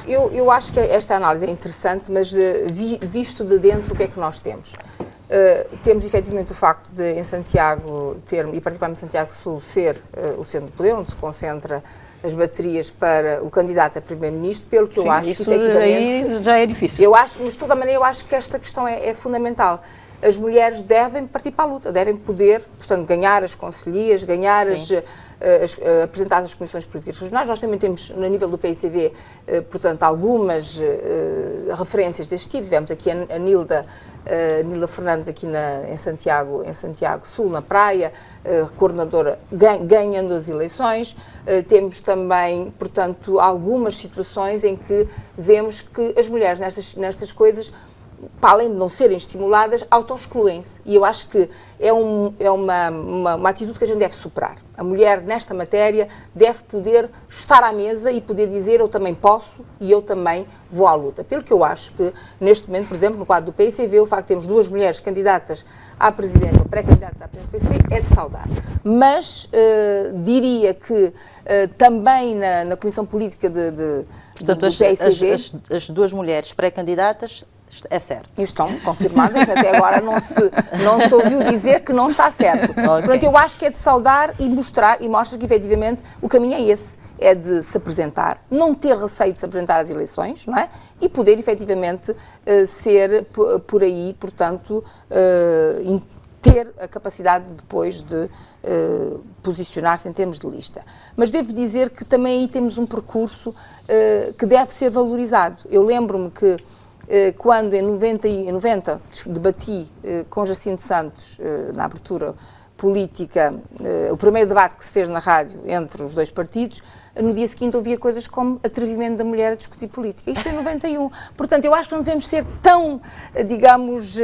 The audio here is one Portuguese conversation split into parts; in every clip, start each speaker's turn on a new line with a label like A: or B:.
A: Eu acho que esta análise é interessante, mas visto de dentro, o que é que nós temos? Temos efetivamente o facto de em Santiago ter, e particularmente Santiago Sul, ser o centro do poder, onde se concentra as baterias para o candidato a primeiro-ministro, pelo que eu acho que efetivamente...
B: Aí já é difícil.
A: Eu acho, mas de toda maneira eu acho que esta questão é fundamental. As mulheres devem partir para a luta, devem poder, portanto, ganhar as conselhias, ganhar apresentar as comissões políticas regionais. Nós também temos, no nível do PICV, portanto, algumas referências deste tipo. Tivemos aqui a Nilda Fernandes aqui em Santiago Sul, na Praia, coordenadora, ganhando as eleições. Temos também, portanto, algumas situações em que vemos que as mulheres nestas coisas, para além de não serem estimuladas, auto-excluem-se. E eu acho que é uma atitude que a gente deve superar. A mulher, nesta matéria, deve poder estar à mesa e poder dizer eu também posso e eu também vou à luta. Pelo que eu acho que, neste momento, por exemplo, no quadro do PICV, o facto de termos 2 mulheres candidatas à presidência, ou pré-candidatas à presidência do PICV, é de saudar. Mas diria que também na Comissão Política
C: Portanto,
A: do PICV...
C: as 2 mulheres pré-candidatas é certo.
A: E estão confirmadas, até agora não se ouviu dizer que não está certo.
C: Okay.
A: Portanto, eu acho que é de saudar e mostra que efetivamente o caminho é esse, é de se apresentar, não ter receio de se apresentar às eleições, não é? E poder efetivamente ser por aí, portanto, ter a capacidade depois de posicionar-se em termos de lista. Mas devo dizer que também aí temos um percurso que deve ser valorizado. Eu lembro-me que quando em 90 debati com Jacinto Santos na abertura política, o primeiro debate que se fez na rádio entre os 2 partidos, no dia seguinte ouvia coisas como atrevimento da mulher a discutir política. Isto é 91. Portanto, eu acho que não devemos ser tão, digamos,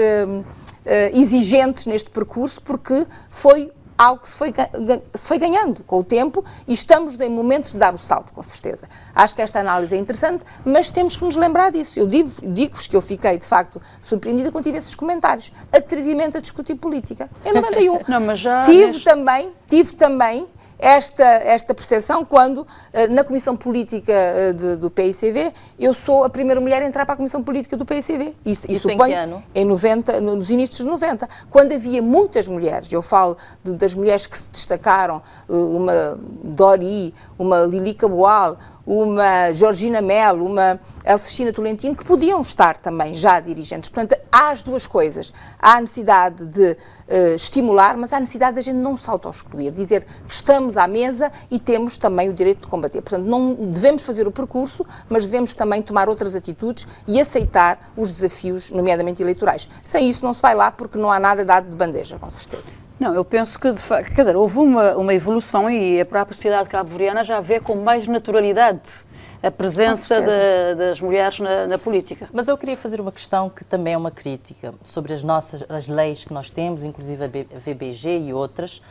A: exigentes neste percurso, porque foi algo que se foi ganhando com o tempo e estamos em momentos de dar o salto, com certeza. Acho que esta análise é interessante, mas temos que nos lembrar disso. Eu digo-vos que eu fiquei, de facto, surpreendida quando tive esses comentários. Atrevimento a discutir política. Em 91.
B: Não, mas já
A: tive também esta percepção quando, na Comissão Política do PICV, eu sou a primeira mulher a entrar para a Comissão Política do PICV.
C: Isso em que ano?
A: Em 90, nos inícios de 90, quando havia muitas mulheres. Eu falo das mulheres que se destacaram, uma Dori, uma Lilica Boal, uma Georgina Melo, uma Elsestina Tolentino, que podiam estar também já dirigentes. Portanto, há as duas coisas. Há a necessidade de estimular, mas há a necessidade de a gente não se auto-excluir, dizer que estamos à mesa e temos também o direito de combater. Portanto, não devemos fazer o percurso, mas devemos também tomar outras atitudes e aceitar os desafios, nomeadamente eleitorais. Sem isso não se vai lá, porque não há nada dado de bandeja, com certeza.
B: Não, eu penso que, quer dizer, houve uma evolução e a própria sociedade cabo-verdiana já vê com mais naturalidade a presença das mulheres na política.
C: Mas eu queria fazer uma questão que também é uma crítica sobre as leis que nós temos, inclusive a VBG e outras.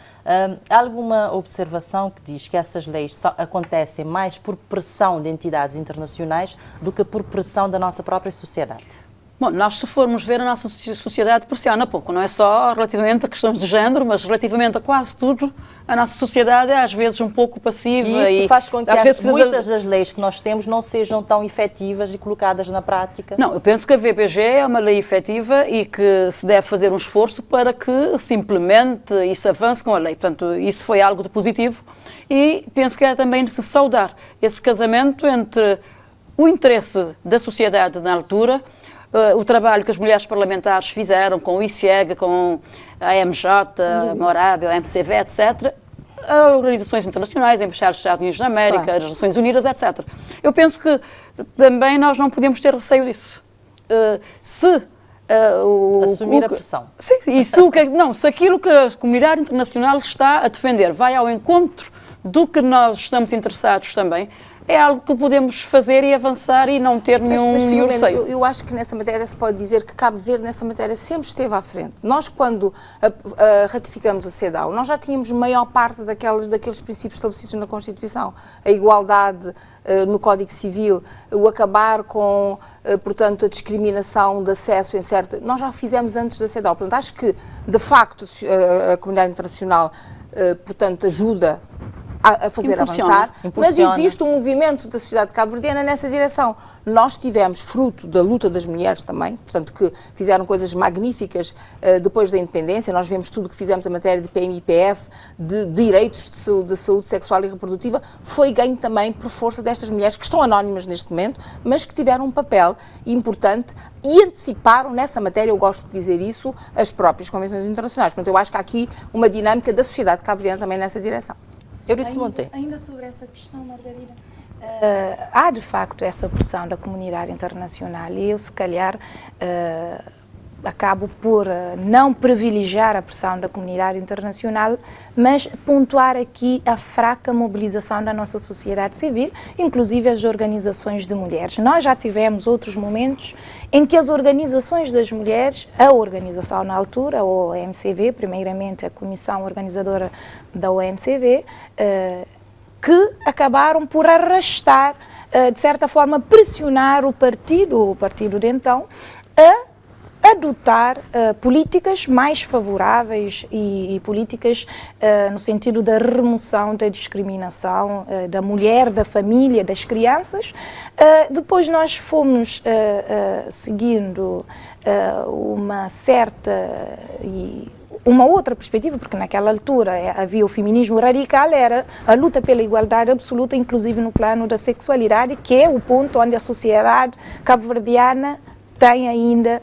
C: Há alguma observação que diz que essas leis acontecem mais por pressão de entidades internacionais do que por pressão da nossa própria sociedade?
B: Bom, nós se formos ver a nossa sociedade pressiona pouco, não é só relativamente a questões de género, mas relativamente a quase tudo, a nossa sociedade é às vezes um pouco passiva.
C: E isso faz com que muitas das leis que nós temos não sejam tão efetivas e colocadas na prática?
B: Não, eu penso que a VBG é uma lei efetiva e que se deve fazer um esforço para que se implemente e se avance com a lei. Portanto, isso foi algo de positivo e penso que é também de se saudar esse casamento entre o interesse da sociedade na altura, o trabalho que as mulheres parlamentares fizeram com o ICEG, com a AMJ, a Morábia, a MCV, etc., as organizações internacionais, a Embaixada dos Estados Unidos da América, claro, as Nações Unidas, etc. Eu penso que também nós não podemos ter receio disso.
C: Assumir a pressão.
B: Sim, e se aquilo que a comunidade internacional está a defender vai ao encontro do que nós estamos interessados também, é algo que podemos fazer e avançar e não ter nenhum receio.
A: Eu acho que nessa matéria se pode dizer que Cabo Verde nessa matéria sempre esteve à frente. Nós, quando ratificamos a CEDAW, nós já tínhamos maior parte daqueles princípios estabelecidos na Constituição. A igualdade no Código Civil, o acabar com, portanto, a discriminação de acesso em certa... Nós já fizemos antes da CEDAW. Portanto, acho que, de facto, a comunidade internacional, portanto, ajuda a fazer avançar, mas
C: Impulsiona.
A: existe um movimento da sociedade cabo-verdiana nessa direção. Nós tivemos, fruto da luta das mulheres também, portanto, que fizeram coisas magníficas depois da independência. Nós vemos tudo o que fizemos em matéria de PMIPF, de direitos de saúde sexual e reprodutiva, foi ganho também por força destas mulheres que estão anónimas neste momento, mas que tiveram um papel importante e anteciparam nessa matéria, eu gosto de dizer isso, as próprias convenções internacionais. Portanto, eu acho que há aqui uma dinâmica da sociedade cabo-verdiana também nessa direção.
C: Eurice Monteiro.
D: Ainda sobre essa questão, Margarida, há de facto essa pressão da comunidade internacional e eu, se calhar, acabo por não privilegiar a pressão da comunidade internacional, mas pontuar aqui a fraca mobilização da nossa sociedade civil, inclusive as organizações de mulheres. Nós já tivemos outros momentos em que as organizações das mulheres, a organização na altura, a OMCV, primeiramente a comissão organizadora da OMCV, que acabaram por arrastar, de certa forma, pressionar o partido de então, a adotar políticas mais favoráveis e políticas no sentido da remoção da discriminação da mulher, da família, das crianças. Depois nós fomos seguindo uma certa e uma outra perspectiva, porque naquela altura havia o feminismo radical, era a luta pela igualdade absoluta, inclusive no plano da sexualidade, que é o ponto onde a sociedade cabo-verdiana tem ainda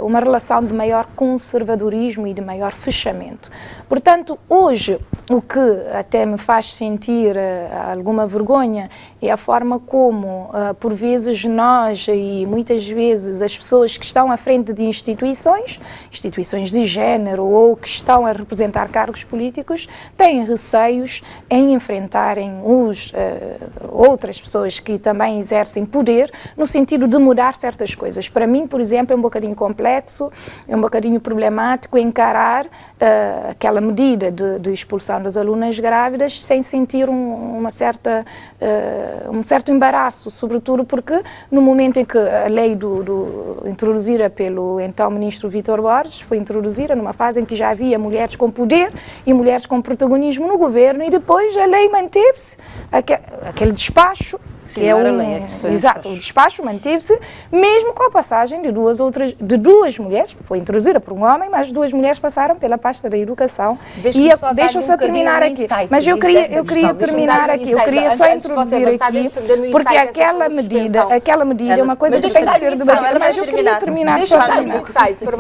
D: uma relação de maior conservadorismo e de maior fechamento. Portanto, hoje, o que até me faz sentir alguma vergonha é a forma como, por vezes, nós e muitas vezes as pessoas que estão à frente de instituições de género ou que estão a representar cargos políticos, têm receios em enfrentarem outras pessoas que também exercem poder, no sentido de mudar certas coisas. Para mim, por exemplo, é um bocadinho complexo, é um bocadinho problemático encarar aquela medida de expulsão das alunas grávidas sem sentir um certo embaraço, sobretudo porque no momento em que a lei introduzida pelo então ministro Vítor Borges foi introduzida numa fase em que já havia mulheres com poder e mulheres com protagonismo no governo, e depois a lei manteve-se, aquele despacho.
B: Sim, era lei,
D: exato, o despacho manteve-se, mesmo com a passagem de duas mulheres, foi introduzida por um homem, mas duas mulheres passaram pela pasta da educação. Deixa-me só terminar aqui. Mas eu queria terminar aqui, eu queria só introduzir aqui, porque aquela medida é uma coisa que tem que ser debatida, mas eu queria terminar só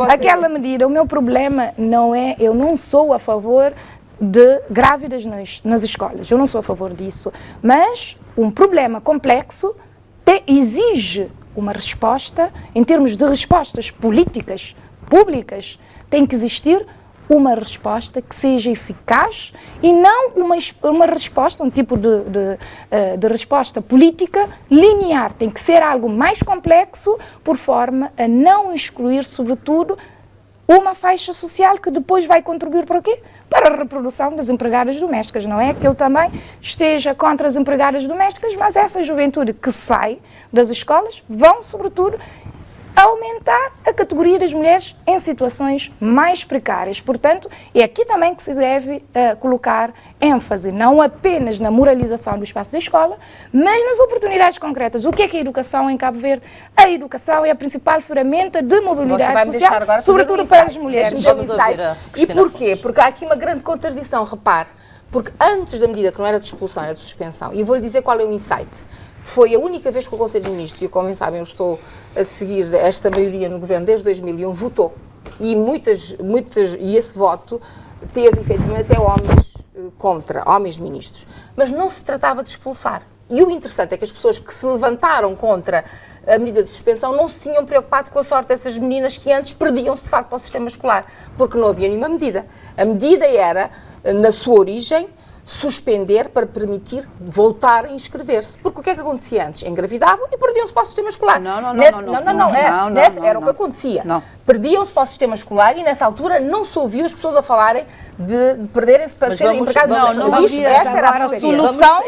D: aquela medida. O meu problema não é, eu não sou a favor de grávidas nas escolas, eu não sou a favor disso, mas um problema complexo exige uma resposta, em termos de respostas políticas, públicas, tem que existir uma resposta que seja eficaz e não uma resposta, um tipo de resposta política linear. Tem que ser algo mais complexo, por forma a não excluir, sobretudo, uma faixa social que depois vai contribuir para o quê? Para a reprodução das empregadas domésticas. Não é que eu também esteja contra as empregadas domésticas, mas essa juventude que sai das escolas vão, sobretudo, aumentar a categoria das mulheres em situações mais precárias. Portanto, é aqui também que se deve colocar ênfase, não apenas na moralização do espaço da escola, mas nas oportunidades concretas. O que é a educação em Cabo Verde? A educação é a principal ferramenta de mobilidade social, sobretudo para as mulheres.
A: E porquê? Porque há aqui uma grande contradição, repare, porque antes da medida que não era de expulsão, era de suspensão, e eu vou-lhe dizer qual é o insight. Foi a única vez que o Conselho de Ministros, e como bem sabem, eu estou a seguir esta maioria no Governo desde 2001, votou. E e esse voto teve, efetivamente, até homens ministros. Mas não se tratava de expulsar. E o interessante é que as pessoas que se levantaram contra a medida de suspensão não se tinham preocupado com a sorte dessas meninas que antes perdiam-se, de facto, para o sistema escolar, porque não havia nenhuma medida. A medida era, na sua origem, suspender para permitir voltar a inscrever-se. Porque o que é que acontecia antes? Engravidavam e perdiam-se para o sistema escolar. Era o que acontecia. Perdiam-se para o sistema escolar e nessa altura não se ouviu as pessoas a falarem de perderem-se para serem empregados domésticos. Esta era a solução.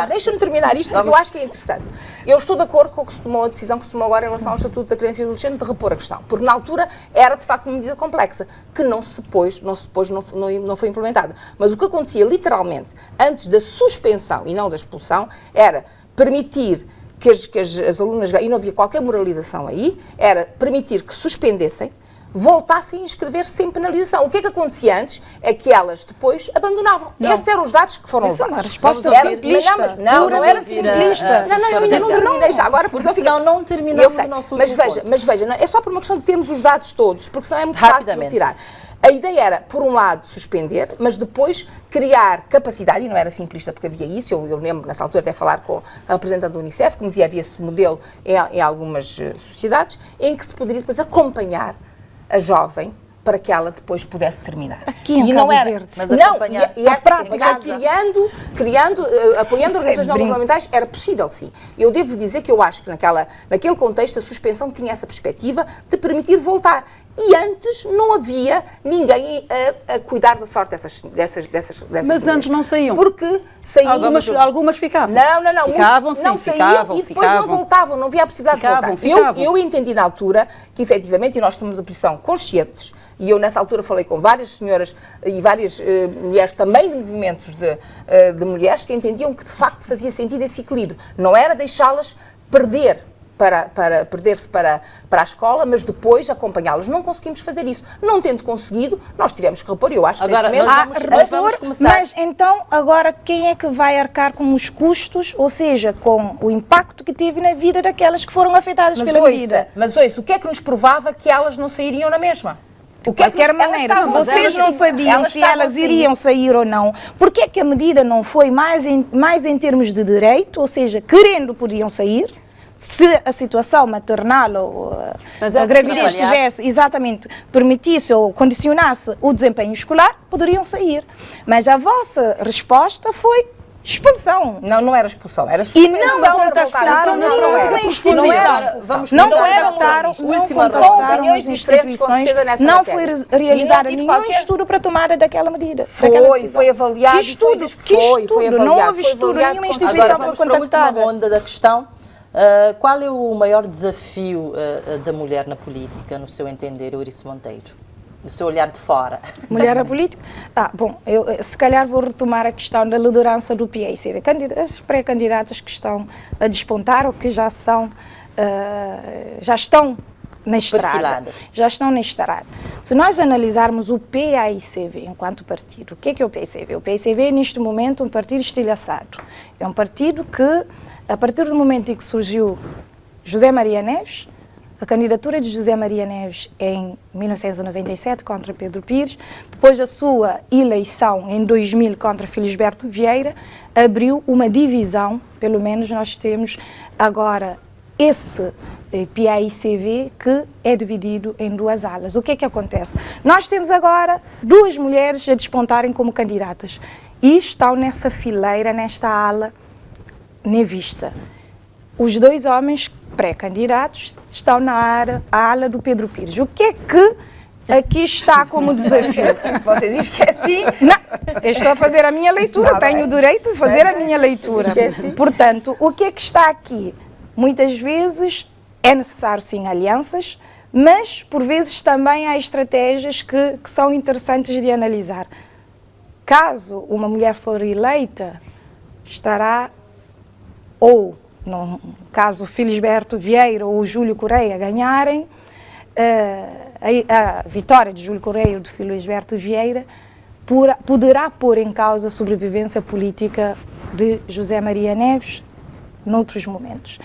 A: Deixa-me terminar isto porque eu acho que é interessante. Eu estou de acordo com a decisão que se tomou agora em relação ao Estatuto da Criança e do Adolescente de repor a questão, porque na altura era de facto uma medida complexa, que não foi implementada. Mas o que acontecia literalmente antes da suspensão e não da expulsão era permitir que as alunas, e não havia qualquer moralização aí, era permitir que suspendessem, voltassem a inscrever sem penalização. O que é que acontecia antes é que elas depois abandonavam. Esses eram os dados que foram levados.
D: Uma resposta
A: simplista. Não era simplista. Não, eu ainda não terminei já. Agora,
C: porque senão não terminamos o nosso último ponto.
A: Mas veja, é só por uma questão de termos os dados todos, porque senão é muito fácil de tirar. A ideia era, por um lado, suspender, mas depois criar capacidade, e não era simplista porque havia isso, eu lembro nessa altura até falar com a representante do Unicef, que me dizia que havia esse modelo em algumas sociedades, em que se poderia depois acompanhar a jovem para que ela depois pudesse terminar.
D: Aqui em Cabo Verde.
C: Mas acompanhar
A: a prática, apoiando organizações não governamentais, era possível, sim. Eu devo dizer que eu acho que naquele contexto a suspensão tinha essa perspectiva de permitir voltar. E antes não havia ninguém a cuidar da sorte dessas
B: Mas
A: mulheres.
B: antes não saíam.
A: Porque saíam...
B: Algumas ficavam.
A: Não.
B: Ficavam,
A: muitos não
B: sim,
A: saíam e depois não voltavam, não havia a possibilidade de voltar. Eu entendi na altura que, efetivamente, e nós tomamos a posição conscientes, e eu nessa altura falei com várias senhoras e várias mulheres também de movimentos de mulheres que entendiam que, de facto, fazia sentido esse equilíbrio. Não era deixá-las perder-se para a escola, mas depois acompanhá-los. Não conseguimos fazer isso. Não tendo conseguido, nós tivemos que repor. Eu acho que
C: agora,
A: neste
C: vamos começar.
D: Mas então, agora, quem é que vai arcar com os custos, ou seja, com o impacto que teve na vida daquelas que foram afetadas pela medida?
A: Mas o que é que nos provava que elas não sairiam na mesma?
D: De qualquer maneira, se vocês não sabiam se elas iriam sair ou não, por que é que a medida não foi mais em termos de direito, ou seja, querendo podiam sair? Se a situação maternal ou a gravidez permitisse ou condicionasse o desempenho escolar, poderiam sair. Mas a vossa resposta foi expulsão.
A: Não era expulsão, era suspensão.
D: E não contactaram nenhuma instituição. Não contactaram as instituições. Não foi realizado nenhum estudo para a tomada daquela medida.
A: Foi avaliado.
D: Foi avaliado. Não houve estudo, nenhuma instituição foi contactada.
C: Para a última ronda da questão. Qual é o maior desafio da mulher na política, no seu entender, Eurice Monteiro? Do seu olhar de fora.
D: Mulher na política? Bom, eu se calhar vou retomar a questão da liderança do PAICV. As pré-candidatas que estão a despontar ou que já estão na estrada.
C: Perfiladas.
D: Já estão na estrada. Se nós analisarmos o PAICV enquanto partido, o que é o PAICV? O PAICV é, neste momento, um partido estilhaçado. É um partido que, a partir do momento em que surgiu José Maria Neves, a candidatura de José Maria Neves em 1997 contra Pedro Pires, depois da sua eleição em 2000 contra Felisberto Vieira, abriu uma divisão, pelo menos nós temos agora esse PAICV que é dividido em duas alas. O que é que acontece? Nós temos agora duas mulheres a despontarem como candidatas e estão nessa fileira, nesta ala nevista. Os dois homens pré-candidatos estão na ala do Pedro Pires. O que é que aqui está como desafio?
A: Se você diz que é assim...
D: Não, eu estou a fazer a minha leitura, tenho o direito de fazer a minha leitura. Portanto, o que é que está aqui? Muitas vezes é necessário, sim, alianças, mas, por vezes, também há estratégias que são interessantes de analisar. Caso uma mulher for eleita, estará, ou, no caso Felisberto Vieira ou o Júlio Correia ganharem, a vitória de Júlio Correia ou de Felisberto Vieira poderá pôr em causa a sobrevivência política de José Maria Neves noutros momentos.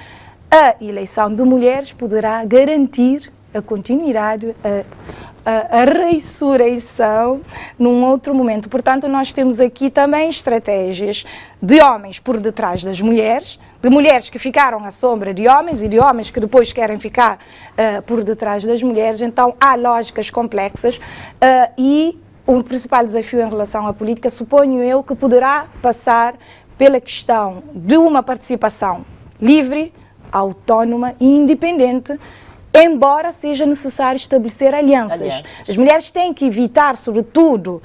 D: A eleição de mulheres poderá garantir a continuidade, a ressurreição num outro momento. Portanto, nós temos aqui também estratégias de homens por detrás das mulheres, de mulheres que ficaram à sombra de homens e de homens que depois querem ficar por detrás das mulheres. Então, há lógicas complexas e o principal desafio em relação à política, suponho eu, que poderá passar pela questão de uma participação livre, autónoma e independente, embora seja necessário estabelecer alianças. As mulheres têm que evitar, sobretudo,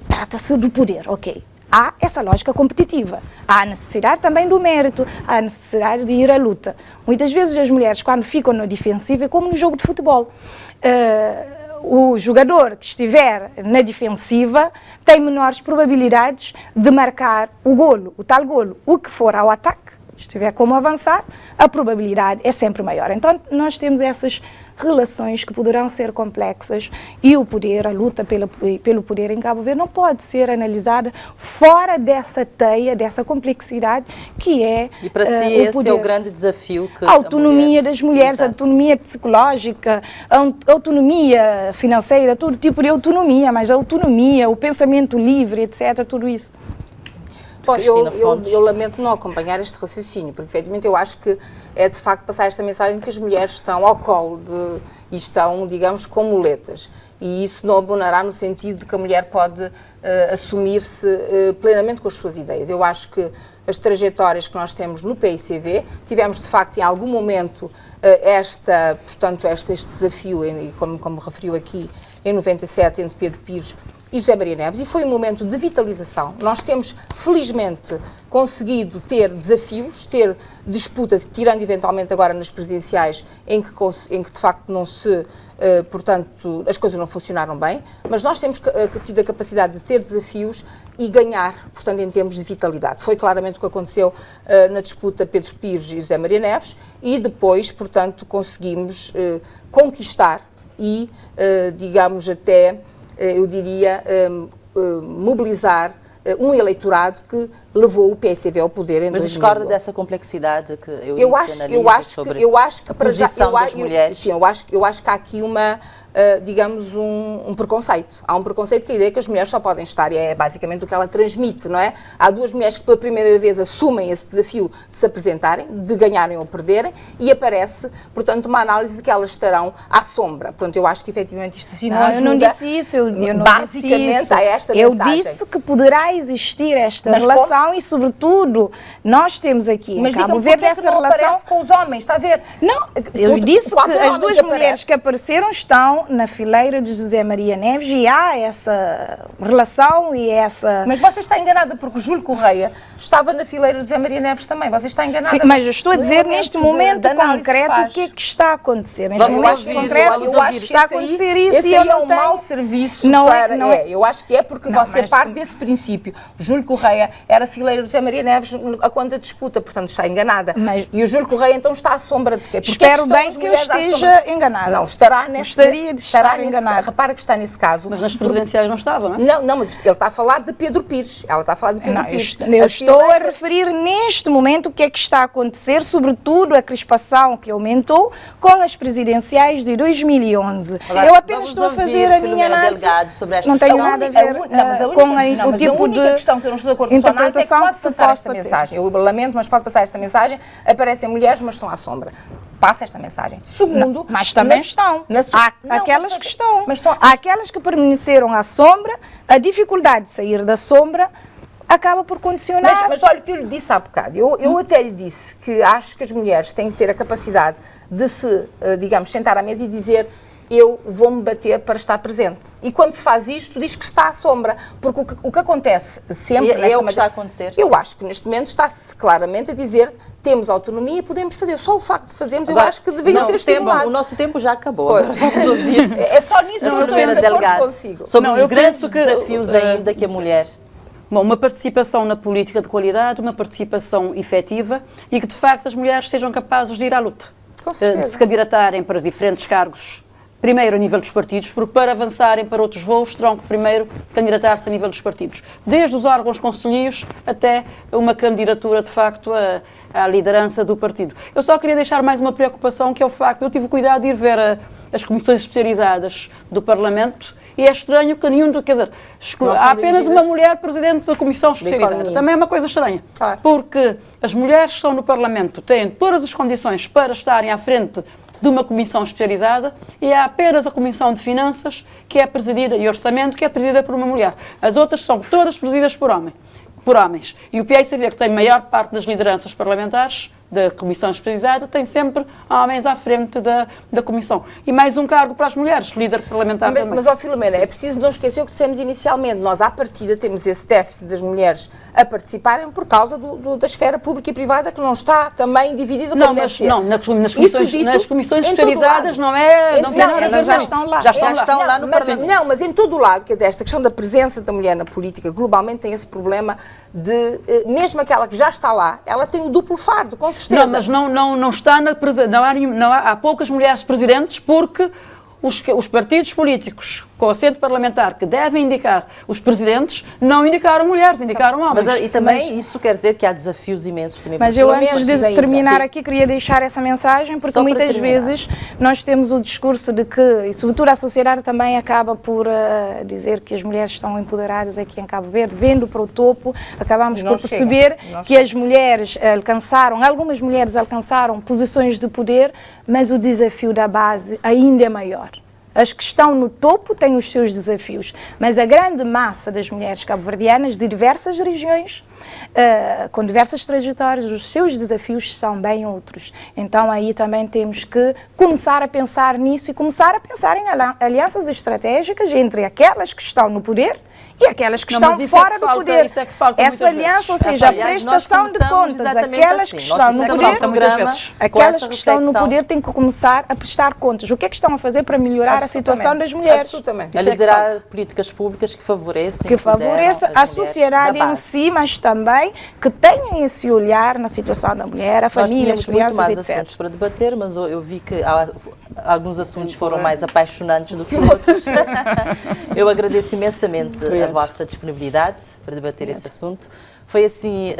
D: trata-se do poder, ok. há essa lógica competitiva. Há a necessidade também do mérito, há a necessidade de ir à luta. Muitas vezes as mulheres, quando ficam na defensiva, é como no jogo de futebol. O jogador que estiver na defensiva tem menores probabilidades de marcar o golo, o tal golo. O que for ao ataque, estiver como avançar, a probabilidade é sempre maior. Então, nós temos essas relações que poderão ser complexas e o poder, a luta pelo poder em Cabo Verde não pode ser analisada fora dessa teia, dessa complexidade que é
C: E para si
D: o
C: esse
D: poder.
C: é o grande desafio que
D: A autonomia das mulheres, a
C: Exato.
D: autonomia psicológica, a autonomia financeira, todo tipo de autonomia, mas a autonomia, o pensamento livre, etc., tudo isso.
A: Bom,
C: Cristina Fontes.
A: eu lamento não acompanhar este raciocínio, porque efetivamente eu acho que é de facto passar esta mensagem que as mulheres estão ao colo e estão, digamos, com muletas. E isso não abonará no sentido de que a mulher pode assumir-se plenamente com as suas ideias. Eu acho que as trajetórias que nós temos no PICV, tivemos de facto em algum momento este desafio, como referiu aqui, em 97, entre Pedro Pires e José Maria Neves, e foi um momento de vitalização. Nós temos, felizmente, conseguido ter desafios, ter disputas, tirando eventualmente agora nas presidenciais, em que de facto não se, portanto, as coisas não funcionaram bem, mas nós temos tido a capacidade de ter desafios e ganhar, portanto, em termos de vitalidade. Foi claramente o que aconteceu na disputa Pedro Pires e José Maria Neves, e depois, portanto, conseguimos conquistar e, digamos, até, eu diria, mobilizar um eleitorado que levou o PSV ao poder em 2012.
C: Mas discorda dessa complexidade que
A: eu acho que
C: a posição das mulheres?
A: Sim, eu acho que há aqui digamos, um preconceito. Há um preconceito que a ideia que as mulheres só podem estar, e é basicamente o que ela transmite, não é? Há duas mulheres que pela primeira vez assumem esse desafio de se apresentarem, de ganharem ou perderem, e aparece, portanto, uma análise de que elas estarão à sombra. Portanto, eu acho que efetivamente isto assim não ajuda.
D: Eu não disse isso, eu não
A: basicamente
D: disse isso.
A: a esta
D: eu
A: mensagem.
D: Eu disse que poderá existir esta
A: mas
D: relação e, sobretudo, nós temos aqui
A: mas
D: em Cabo Verde essa
A: não
D: relação...
A: aparece com os homens, está a ver?
D: Não, eu disse que as duas mulheres
A: aparece.
D: que apareceram estão na fileira de José Maria Neves e há essa relação e essa...
A: Mas você está enganada, porque o Júlio Correia estava na fileira de José Maria Neves também. Você está enganada.
D: Sim, mas eu estou a dizer neste momento concreto o que é que está a acontecer. Neste momento concreto, eu acho que está a acontecer isso
A: esse
D: e eu
A: aí é
D: não
A: um
D: tenho...
A: mau serviço
D: Não
A: para...
D: não é.
A: Eu acho que é porque você parte desse princípio. Júlio Correia era fileira de José Maria Neves a quando da disputa, portanto está enganada.
D: Mas...
A: E o Júlio Correia então está à sombra de quê?
D: Espero bem que eu esteja enganada.
A: Não, estará nesse...
D: Gostaria de estar enganada.
A: Repara que está nesse caso.
B: Mas nas presidenciais não estava, não é?
A: Não, mas ele está a falar de Pedro Pires. Ela está a falar de Pedro Pires.
D: Eu estou a referir neste momento o que é que está a acontecer, sobretudo a crispação que aumentou com as presidenciais de 2011.
C: Agora,
D: eu apenas estou a fazer a minha análise.
C: Delgado sobre esta
D: não tenho nada a ver com o tipo de
A: questão que eu não estou de acordo com a sua análise é que pode passar esta mensagem. Eu lamento, mas pode passar esta mensagem. Aparecem mulheres, mas estão à sombra. Passa esta mensagem. Segundo...
D: Mas também estão. Há aquelas que estão. Há aquelas que permaneceram à sombra, a dificuldade de sair da sombra acaba por condicionar...
A: Mas olha o que eu lhe disse há bocado. Eu até lhe disse que acho que as mulheres têm que ter a capacidade de se, digamos, sentar à mesa e dizer eu vou-me bater para estar presente. E quando se faz isto, diz que está à sombra. Porque o que acontece sempre...
C: É o que está a acontecer?
A: Eu acho que neste momento está-se claramente a dizer temos autonomia e podemos fazer. Só o facto de fazermos, eu acho que deveria ser estimulado.
C: O nosso tempo já acabou.
A: Pois.
C: Agora vamos ouvir.
A: É só nisso que eu estou de acordo consigo.
C: Sobre os grandes desafios ainda que a mulher...
B: Bom, uma participação na política de qualidade, uma participação efetiva e que, de facto, as mulheres sejam capazes de ir à luta. De se candidatarem para os diferentes cargos, primeiro a nível dos partidos, porque para avançarem para outros voos terão que primeiro candidatar-se a nível dos partidos. Desde os órgãos conselheiros até uma candidatura, de facto, à liderança do partido. Eu só queria deixar mais uma preocupação, que é o facto, eu tive o cuidado de ir ver as comissões especializadas do Parlamento. E é estranho que quer dizer, há apenas uma mulher presidente da Comissão Especializada. Também é uma coisa estranha. Claro. Porque as mulheres que estão no Parlamento têm todas as condições para estarem à frente de uma comissão especializada e há apenas a Comissão de Finanças, que é presidida, e Orçamento, que é presidida por uma mulher. As outras são todas presididas por homens. E o PICV, que tem maior parte das lideranças parlamentares da comissão especializada, tem sempre homens à frente da comissão. E mais um cargo para as mulheres, líder parlamentar também.
A: Mas, ó Filomena, é preciso não esquecer o que dissemos inicialmente. Nós, à partida, temos esse déficit das mulheres a participarem por causa da esfera pública e privada que não está também dividida como deve ser.
B: Não, nas comissões especializadas não tem nada a ver,
D: já estão lá.
C: Já estão lá no Parlamento.
A: Não, mas em todo o lado, quer dizer, esta questão da presença da mulher na política globalmente tem esse problema de, mesmo aquela que já está lá, ela tem o duplo fardo, com certeza.
B: Não, mas não está na presença, há poucas mulheres presidentes porque os partidos políticos com assento parlamentar que devem indicar os presidentes não indicaram mulheres, indicaram homens.
C: Mas, e também isso quer dizer que há desafios imensos também.
D: Mas eu antes de terminar aqui queria deixar essa mensagem, porque muitas vezes nós temos o discurso de que, e sobretudo a sociedade também acaba por dizer que as mulheres estão empoderadas aqui em Cabo Verde, vendo para o topo, acabamos por perceber que as mulheres algumas mulheres alcançaram posições de poder, mas o desafio da base ainda é maior. As que estão no topo têm os seus desafios, mas a grande massa das mulheres cabo-verdianas de diversas regiões, com diversas trajetórias, os seus desafios são bem outros. Então aí também temos que começar a pensar nisso e começar a pensar em alianças estratégicas entre aquelas que estão no poder e aquelas que estão fora do poder. Essa aliança, ou seja, a prestação de contas, aquelas que estão no poder, aquelas que estão no poder têm que começar a prestar contas. O que é que estão a fazer para melhorar a situação das mulheres?
C: A liderar políticas públicas que favoreçam
D: a sociedade em si, mas também que tenham esse olhar na situação da mulher, a família, as crianças,
C: muito mais
D: etc.
C: assuntos para debater, mas eu vi que alguns assuntos foram mais apaixonantes do que outros. Eu agradeço imensamente a vossa disponibilidade para debater esse assunto. Foi assim,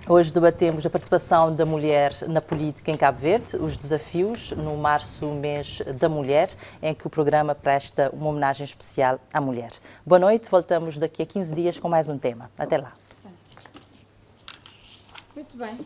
C: hoje debatemos a participação da mulher na política em Cabo Verde, os desafios no março, mês da mulher, em que o programa presta uma homenagem especial à mulher. Boa noite, voltamos daqui a 15 dias com mais um tema. Até lá.
A: Muito bem.